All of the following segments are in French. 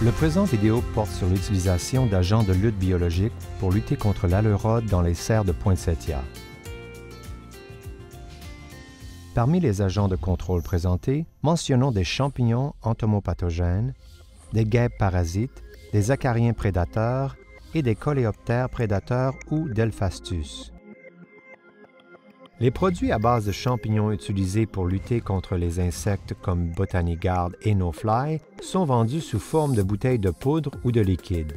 Le présent vidéo porte sur l'utilisation d'agents de lutte biologique pour lutter contre l'aleurode dans les serres de poinsettia. Parmi les agents de contrôle présentés, mentionnons des champignons entomopathogènes, des guêpes parasites, des acariens prédateurs et des coléoptères prédateurs ou delphastus. Les produits à base de champignons utilisés pour lutter contre les insectes comme Botanigard et No-Fly sont vendus sous forme de bouteilles de poudre ou de liquide.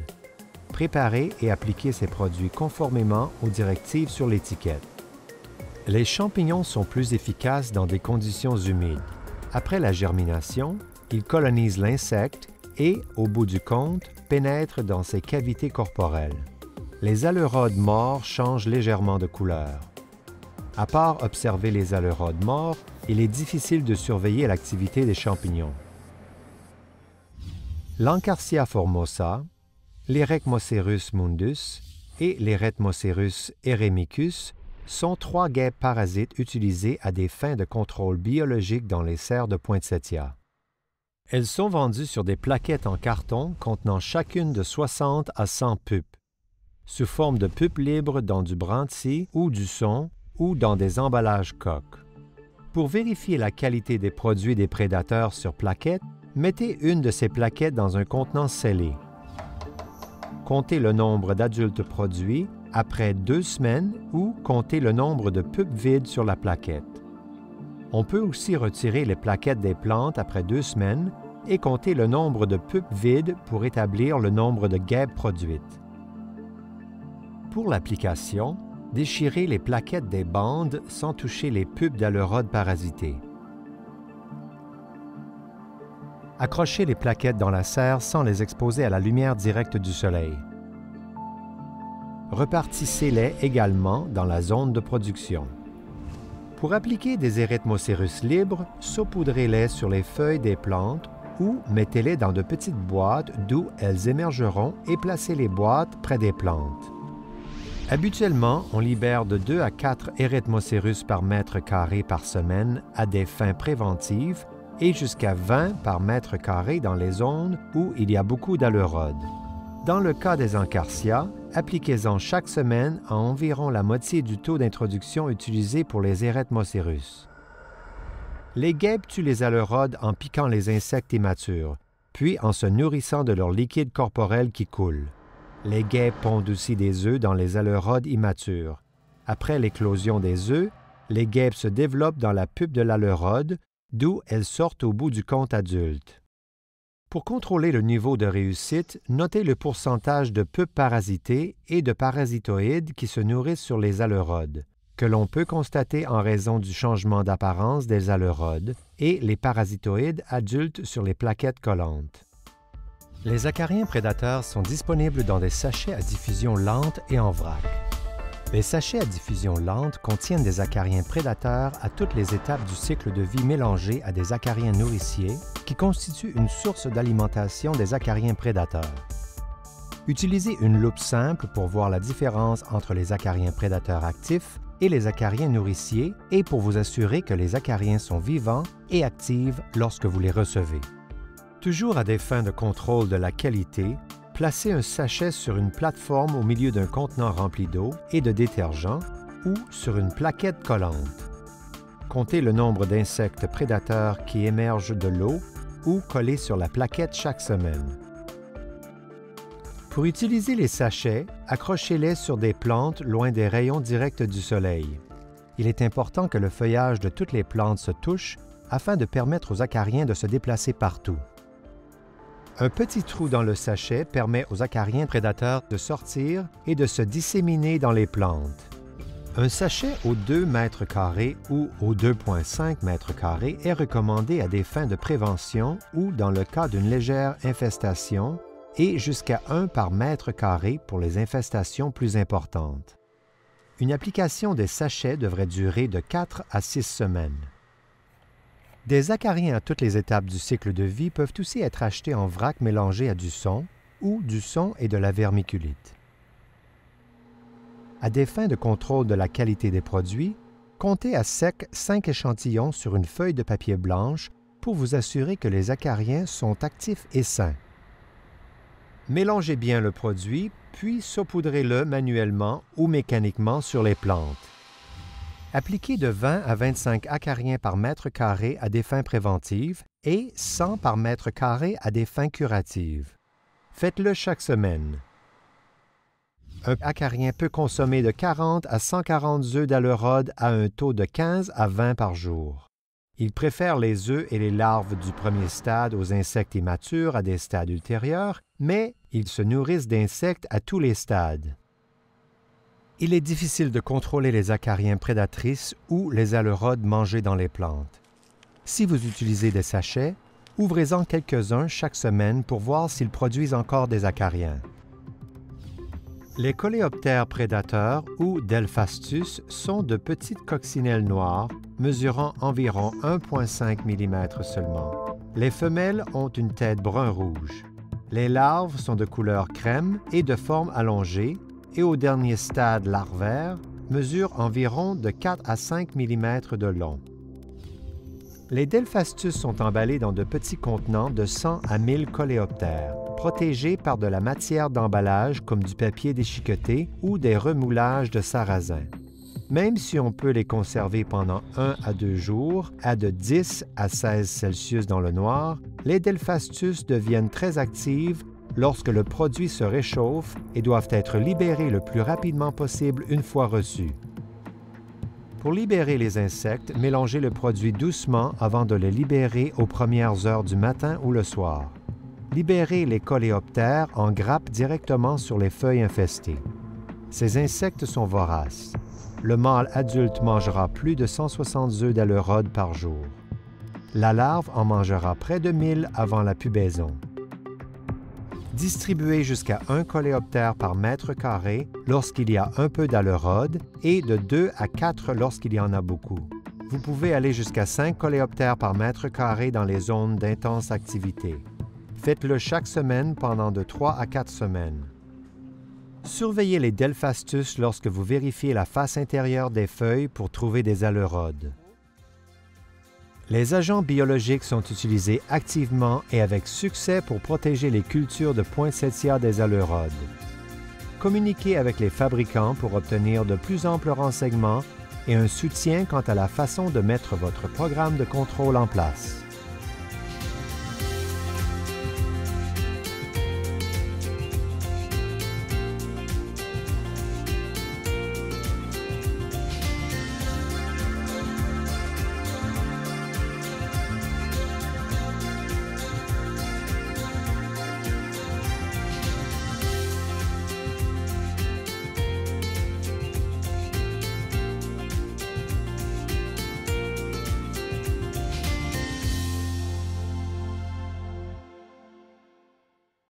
Préparez et appliquez ces produits conformément aux directives sur l'étiquette. Les champignons sont plus efficaces dans des conditions humides. Après la germination, ils colonisent l'insecte et, au bout du compte, pénètrent dans ses cavités corporelles. Les aleurodes morts changent légèrement de couleur. À part observer les aleurodes morts, il est difficile de surveiller l'activité des champignons. L'Encarsia formosa, l'Erecmocerus mundus et l'Eretmocerus eremicus sont trois guêpes parasites utilisées à des fins de contrôle biologique dans les serres de poinsettia. Elles sont vendues sur des plaquettes en carton contenant chacune de 60 à 100 pupes, sous forme de pupes libres dans du brandy ou du son ou dans des emballages coques. Pour vérifier la qualité des produits des prédateurs sur plaquettes, mettez une de ces plaquettes dans un contenant scellé. Comptez le nombre d'adultes produits après 2 semaines ou comptez le nombre de pupes vides sur la plaquette. On peut aussi retirer les plaquettes des plantes après 2 semaines et compter le nombre de pupes vides pour établir le nombre de guêpes produites. Pour l'application, déchirez les plaquettes des bandes sans toucher les pupes d'aleurodes parasités. Accrochez les plaquettes dans la serre sans les exposer à la lumière directe du soleil. Repartissez-les également dans la zone de production. Pour appliquer des Eretmocerus libres, saupoudrez-les sur les feuilles des plantes ou mettez-les dans de petites boîtes d'où elles émergeront et placez les boîtes près des plantes. Habituellement, on libère de 2 à 4 Eretmocerus par mètre carré par semaine à des fins préventives et jusqu'à 20 par mètre carré dans les zones où il y a beaucoup d'aleurodes. Dans le cas des Encarsia, appliquez-en chaque semaine à environ la moitié du taux d'introduction utilisé pour les Eretmocerus. Les guêpes tuent les aleurodes en piquant les insectes immatures, puis en se nourrissant de leur liquide corporel qui coule. Les guêpes pondent aussi des œufs dans les aleurodes immatures. Après l'éclosion des œufs, les guêpes se développent dans la pupe de l'aleurode, d'où elles sortent au bout du compte adulte. Pour contrôler le niveau de réussite, notez le pourcentage de pupes parasitées et de parasitoïdes qui se nourrissent sur les aleurodes, que l'on peut constater en raison du changement d'apparence des aleurodes, et les parasitoïdes adultes sur les plaquettes collantes. Les acariens prédateurs sont disponibles dans des sachets à diffusion lente et en vrac. Les sachets à diffusion lente contiennent des acariens prédateurs à toutes les étapes du cycle de vie mélangés à des acariens nourriciers qui constituent une source d'alimentation des acariens prédateurs. Utilisez une loupe simple pour voir la différence entre les acariens prédateurs actifs et les acariens nourriciers et pour vous assurer que les acariens sont vivants et actifs lorsque vous les recevez. Toujours à des fins de contrôle de la qualité, placez un sachet sur une plateforme au milieu d'un contenant rempli d'eau et de détergent ou sur une plaquette collante. Comptez le nombre d'insectes prédateurs qui émergent de l'eau ou collez sur la plaquette chaque semaine. Pour utiliser les sachets, accrochez-les sur des plantes loin des rayons directs du soleil. Il est important que le feuillage de toutes les plantes se touche afin de permettre aux acariens de se déplacer partout. Un petit trou dans le sachet permet aux acariens prédateurs de sortir et de se disséminer dans les plantes. Un sachet aux 2 mètres carrés ou aux 2,5 mètres carrés est recommandé à des fins de prévention ou dans le cas d'une légère infestation et jusqu'à 1 par mètre carré pour les infestations plus importantes. Une application des sachets devrait durer de 4 à 6 semaines. Des acariens à toutes les étapes du cycle de vie peuvent aussi être achetés en vrac mélangé à du son ou du son et de la vermiculite. À des fins de contrôle de la qualité des produits, comptez à sec 5 échantillons sur une feuille de papier blanche pour vous assurer que les acariens sont actifs et sains. Mélangez bien le produit, puis saupoudrez-le manuellement ou mécaniquement sur les plantes. Appliquez de 20 à 25 acariens par mètre carré à des fins préventives et 100 par mètre carré à des fins curatives. Faites-le chaque semaine. Un acarien peut consommer de 40 à 140 œufs d'aleurode à un taux de 15 à 20 par jour. Il préfère les œufs et les larves du premier stade aux insectes immatures à des stades ultérieurs, mais ils se nourrissent d'insectes à tous les stades. Il est difficile de contrôler les acariens prédatrices ou les aleurodes mangés dans les plantes. Si vous utilisez des sachets, ouvrez-en quelques-uns chaque semaine pour voir s'ils produisent encore des acariens. Les coléoptères prédateurs ou Delphastus sont de petites coccinelles noires mesurant environ 1,5 mm seulement. Les femelles ont une tête brun-rouge. Les larves sont de couleur crème et de forme allongée et au dernier stade larvaire mesurent environ de 4 à 5 mm de long. Les Delphastus sont emballés dans de petits contenants de 100 à 1000 coléoptères, protégés par de la matière d'emballage comme du papier déchiqueté ou des remoulages de sarrasin. Même si on peut les conserver pendant 1 à 2 jours à de 10 à 16 Celsius dans le noir, les Delphastus deviennent très actives lorsque le produit se réchauffe et doivent être libérés le plus rapidement possible une fois reçus. Pour libérer les insectes, mélangez le produit doucement avant de le libérer aux premières heures du matin ou le soir. Libérez les coléoptères en grappes directement sur les feuilles infestées. Ces insectes sont voraces. Le mâle adulte mangera plus de 160 œufs d'aleurode par jour. La larve en mangera près de 1000 avant la pubaison. Distribuez jusqu'à 1 coléoptère par mètre carré lorsqu'il y a un peu d'aleurode et de 2 à 4 lorsqu'il y en a beaucoup. Vous pouvez aller jusqu'à 5 coléoptères par mètre carré dans les zones d'intense activité. Faites-le chaque semaine pendant de 3 à 4 semaines. Surveillez les Delphastus lorsque vous vérifiez la face intérieure des feuilles pour trouver des aleurodes. Les agents biologiques sont utilisés activement et avec succès pour protéger les cultures de poinsettia des aleurodes. Communiquez avec les fabricants pour obtenir de plus amples renseignements et un soutien quant à la façon de mettre votre programme de contrôle en place.